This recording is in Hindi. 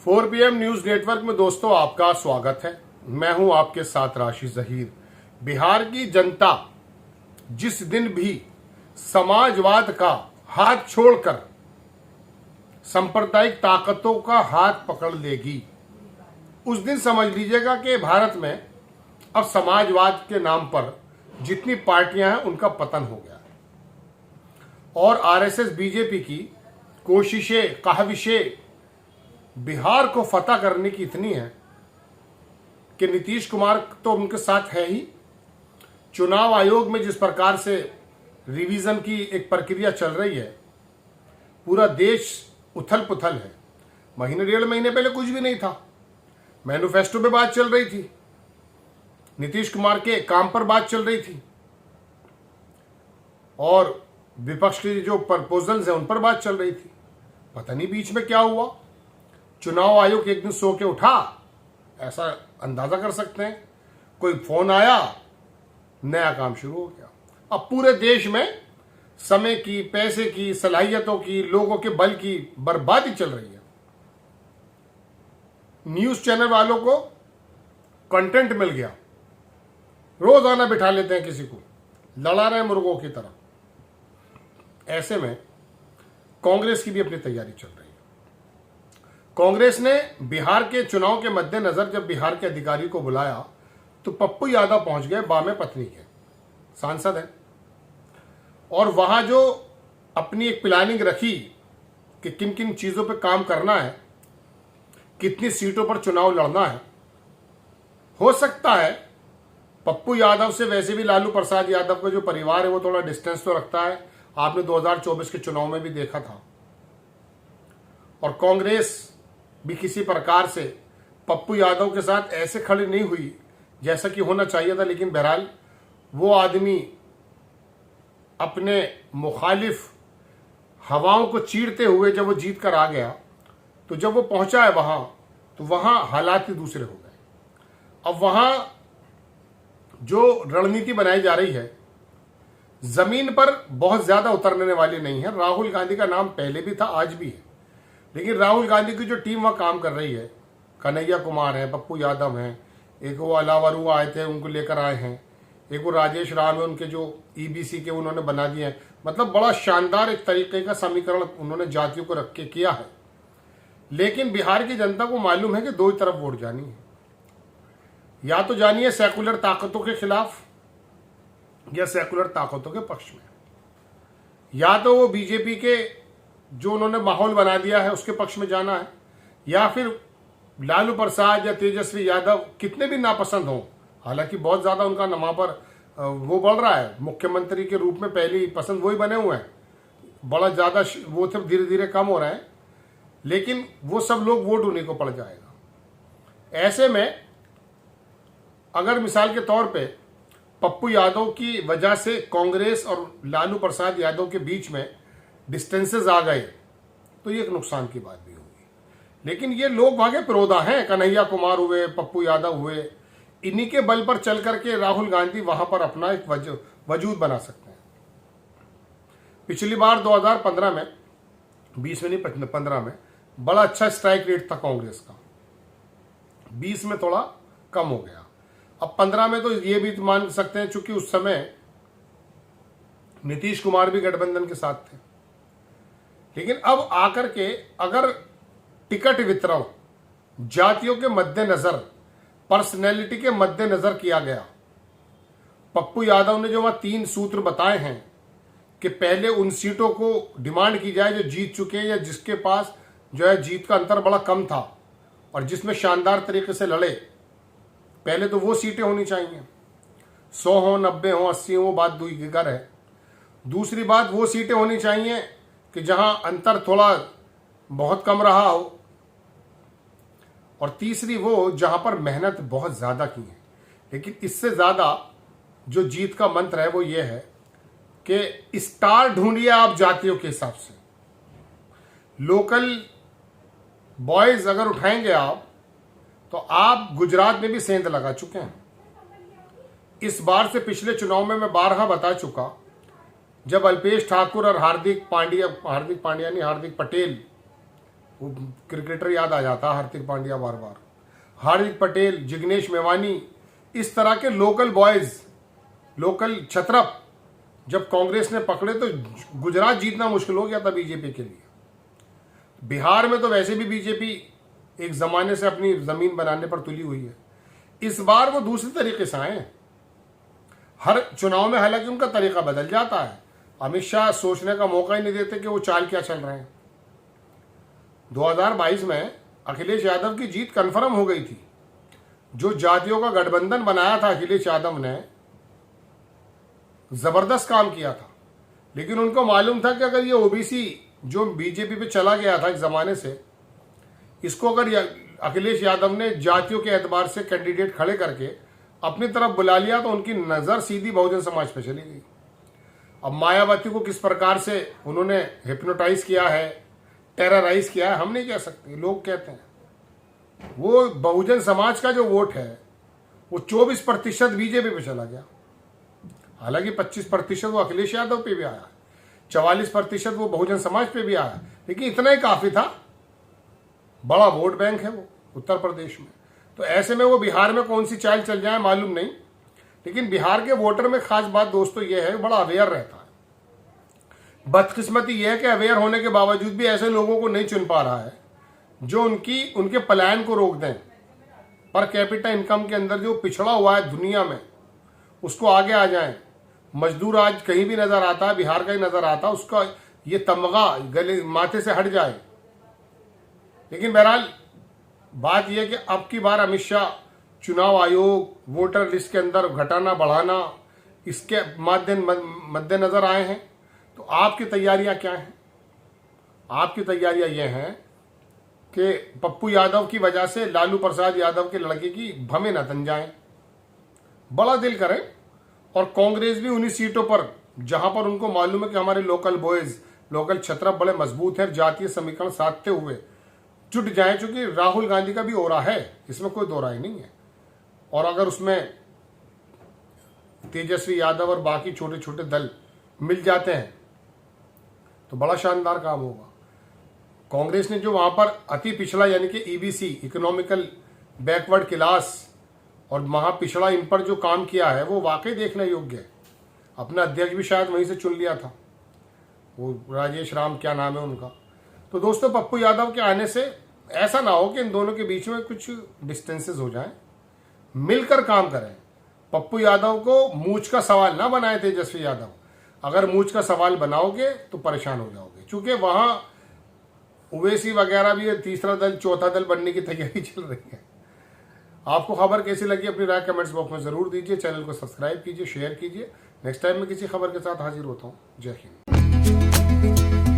4PM न्यूज नेटवर्क में दोस्तों आपका स्वागत है। मैं हूं आपके साथ राशि जहीर। बिहार की जनता जिस दिन भी समाजवाद का हाथ छोड़कर सांप्रदायिक ताकतों का हाथ पकड़ लेगी, उस दिन समझ लीजिएगा कि भारत में अब समाजवाद के नाम पर जितनी पार्टियां हैं उनका पतन हो गया है। और आरएसएस बीजेपी की कोशिशें काविशें बिहार को फतह करने की इतनी है कि नीतीश कुमार तो उनके साथ है ही। चुनाव आयोग में जिस प्रकार से रिवीजन की एक प्रक्रिया चल रही है, पूरा देश उथल पुथल है। महीने डेढ़ महीने पहले कुछ भी नहीं था, मैनिफेस्टो पे बात चल रही थी, नीतीश कुमार के काम पर बात चल रही थी और विपक्ष के जो प्रपोजल्स हैं उन पर बात चल रही थी। पता नहीं बीच में क्या हुआ। चुनाव आयोग एक दिन सो के उठा, ऐसा अंदाजा कर सकते हैं। कोई फोन आया, नया काम शुरू हो गया। अब पूरे देश में समय की, पैसे की, सलाहियतों की, लोगों के बल की बर्बादी चल रही है। न्यूज चैनल वालों को कंटेंट मिल गया, रोजाना बिठा लेते हैं किसी को, लड़ा रहे मुर्गों की तरह। ऐसे में कांग्रेस की भी अपनी तैयारी चल रही है। कांग्रेस ने बिहार के चुनाव के मद्देनजर जब बिहार के अधिकारी को बुलाया तो पप्पू यादव पहुंच गए, बामे पत्नी के सांसद हैं, और वहां जो अपनी एक प्लानिंग रखी कि किन किन चीजों पर काम करना है, कितनी सीटों पर चुनाव लड़ना है। हो सकता है पप्पू यादव से वैसे भी लालू प्रसाद यादव का जो परिवार है वो थोड़ा डिस्टेंस तो रखता है, आपने 2024 के चुनाव में भी देखा था। और कांग्रेस भी किसी प्रकार से पप्पू यादव के साथ ऐसे खड़ी नहीं हुई जैसा कि होना चाहिए था। लेकिन बहरहाल वो आदमी अपने मुखालिफ हवाओं को चीरते हुए जब वो जीत कर आ गया, तो जब वो पहुंचा है वहां, तो वहां हालात ही दूसरे हो गए। अब वहां जो रणनीति बनाई जा रही है, जमीन पर बहुत ज्यादा उतरने वाली नहीं है। राहुल गांधी का नाम पहले भी था, आज भी है, लेकिन राहुल गांधी की जो टीम वहां काम कर रही है, कन्हैया कुमार है, पप्पू यादव हैं, एक वो अलावरू आए थे उनको लेकर आए हैं, एक वो राजेश राम है, उनके जो ईबीसी के उन्होंने बना दिए हैं। मतलब बड़ा शानदार एक तरीके का समीकरण उन्होंने जातियों को रख के किया है। लेकिन बिहार की जनता को मालूम है कि दो ही तरफ वोट जानी है, या तो जानी है सेकुलर ताकतों के खिलाफ या सेकुलर ताकतों के पक्ष में, या तो वो बीजेपी के जो उन्होंने माहौल बना दिया है उसके पक्ष में जाना है, या फिर लालू प्रसाद या तेजस्वी यादव कितने भी नापसंद हों, हालांकि बहुत ज्यादा उनका वहां पर वो बढ़ रहा है, मुख्यमंत्री के रूप में पहली पसंद वही बने हुए हैं, बड़ा ज्यादा वो थे, धीरे धीरे कम हो रहे हैं, लेकिन वो सब लोग वोट उन्हीं को पड़ जाएगा। ऐसे में अगर मिसाल के तौर पे पप्पू यादव की वजह से कांग्रेस और लालू प्रसाद यादव के बीच में डिस्टेंसेस आ गए, तो ये एक नुकसान की बात भी होगी। लेकिन ये लोग भागे प्रोदा हैं, कन्हैया कुमार हुए, पप्पू यादव हुए, इन्हीं के बल पर चल करके राहुल गांधी वहां पर अपना एक वजूद बना सकते हैं। पिछली बार 2015 में, 20 में नहीं 15 में बड़ा अच्छा स्ट्राइक रेट था कांग्रेस का, 20 में थोड़ा कम हो गया। अब 15 में तो ये भी मान सकते हैं चूंकि उस समय नीतीश कुमार भी गठबंधन के साथ थे। लेकिन अब आकर के अगर टिकट वितरण जातियों के मद्देनजर, पर्सनैलिटी के मद्देनजर किया गया, पप्पू यादव ने जो वहां 3 सूत्र बताए हैं कि पहले उन सीटों को डिमांड की जाए जो जीत चुके हैं या जिसके पास जो है जीत का अंतर बड़ा कम था और जिसमें शानदार तरीके से लड़े, पहले तो वो सीटें होनी चाहिए। 100 हो, 90 हो, 80 हो, वो बात दूसरी है। दूसरी बात, वो सीटें होनी चाहिए कि जहां अंतर थोड़ा बहुत कम रहा हो, और तीसरी वो जहां पर मेहनत बहुत ज्यादा की है। लेकिन इससे ज्यादा जो जीत का मंत्र है वो ये है कि स्टार ढूंढिए आप जातियों के हिसाब से। लोकल बॉयज अगर उठाएंगे आप, तो आप गुजरात में भी सेंध लगा चुके हैं। इस बार से पिछले चुनाव में मैं बारहा बता चुका, जब अल्पेश ठाकुर और हार्दिक पटेल वो क्रिकेटर याद आ जाता है, हार्दिक पांड्या बार बार, हार्दिक पटेल, जिग्नेश मेवानी, इस तरह के लोकल बॉयज, लोकल छत्रप जब कांग्रेस ने पकड़े तो गुजरात जीतना मुश्किल हो गया था बीजेपी के लिए। बिहार में तो वैसे भी बीजेपी एक जमाने से अपनी जमीन बनाने पर तुली हुई है। इस बार वो दूसरे तरीके से आए। हर चुनाव में हालांकि उनका तरीका बदल जाता है। अमित शाह सोचने का मौका ही नहीं देते कि वो चाल क्या चल रहे हैं। 2022 में अखिलेश यादव की जीत कंफर्म हो गई थी। जो जातियों का गठबंधन बनाया था अखिलेश यादव ने, जबरदस्त काम किया था, लेकिन उनको मालूम था कि अगर ये ओबीसी जो बीजेपी पे चला गया था एक जमाने से, इसको अगर अखिलेश यादव ने जातियों के एतबार से कैंडिडेट खड़े करके अपनी तरफ बुला लिया तो उनकी नजर सीधी बहुजन समाज पे चली गई। अब मायावती को किस प्रकार से उन्होंने हिप्नोटाइज किया है, टेरराइज किया है, हम नहीं कह सकते, लोग कहते हैं। वो बहुजन समाज का जो वोट है वो 24% बीजेपी पे चला गया। हालांकि 25% वो अखिलेश यादव पे भी आया, 44% वो बहुजन समाज पे भी आया, लेकिन इतना ही काफी था। बड़ा वोट बैंक है वो उत्तर प्रदेश में। तो ऐसे में वो बिहार में कौन सी चाल चल जाए मालूम नहीं, लेकिन बिहार के वोटर में खास बात दोस्तों ये है, बड़ा अवेयर रहता है। बदकिस्मती यह है कि अवेयर होने के बावजूद भी ऐसे लोगों को नहीं चुन पा रहा है जो उनके पलायन को रोक दें। पर कैपिटा इनकम के अंदर जो पिछड़ा हुआ है दुनिया में, उसको आगे आ जाए। मजदूर आज कहीं भी नजर आता है, बिहार का ही नजर आता है, उसका ये तमगा गले माथे से हट जाए। लेकिन बहरहाल बात यह कि अब की बार अमित शाह चुनाव आयोग, वोटर लिस्ट के अंदर घटाना बढ़ाना, इसके मद्देनजर आए हैं। तो आपकी तैयारियां क्या हैं? आपकी तैयारियां ये हैं कि पप्पू यादव की वजह से लालू प्रसाद यादव के लड़के की भमें न तन जाएं, बड़ा दिल करें, और कांग्रेस भी उन्हीं सीटों पर जहां पर उनको मालूम है कि हमारे लोकल बॉयज, लोकल छत्रप बड़े मजबूत है, जातीय समीकरण साधते हुए जुट जाए। चूंकि राहुल गांधी का भी ओरा है, इसमें कोई दो राय नहीं है। और अगर उसमें तेजस्वी यादव और बाकी छोटे छोटे दल मिल जाते हैं तो बड़ा शानदार काम होगा। कांग्रेस ने जो वहां पर अति पिछड़ा यानी कि ईबीसी, इकोनॉमिकल बैकवर्ड क्लास, और महापिछड़ा, इन पर जो काम किया है वो वाकई देखने योग्य है। अपना अध्यक्ष भी शायद वहीं से चुन लिया था, वो राजेश राम क्या नाम है उनका। तो दोस्तों पप्पू यादव के आने से ऐसा ना हो कि इन दोनों के बीच में कुछ डिस्टेंसेस हो जाएं, मिलकर काम करें। पप्पू यादव को मूंछ का सवाल ना बनाए तेजस्वी यादव। अगर मूंछ का सवाल बनाओगे तो परेशान हो जाओगे, क्योंकि वहां ओवैसी वगैरह भी तीसरा दल, चौथा दल बनने की तैयारी चल रही है। आपको खबर कैसी लगी अपनी राय कमेंट्स बॉक्स में जरूर दीजिए। चैनल को सब्सक्राइब कीजिए, शेयर कीजिए। नेक्स्ट टाइम मैं किसी खबर के साथ हाजिर होता हूँ। जय हिंद।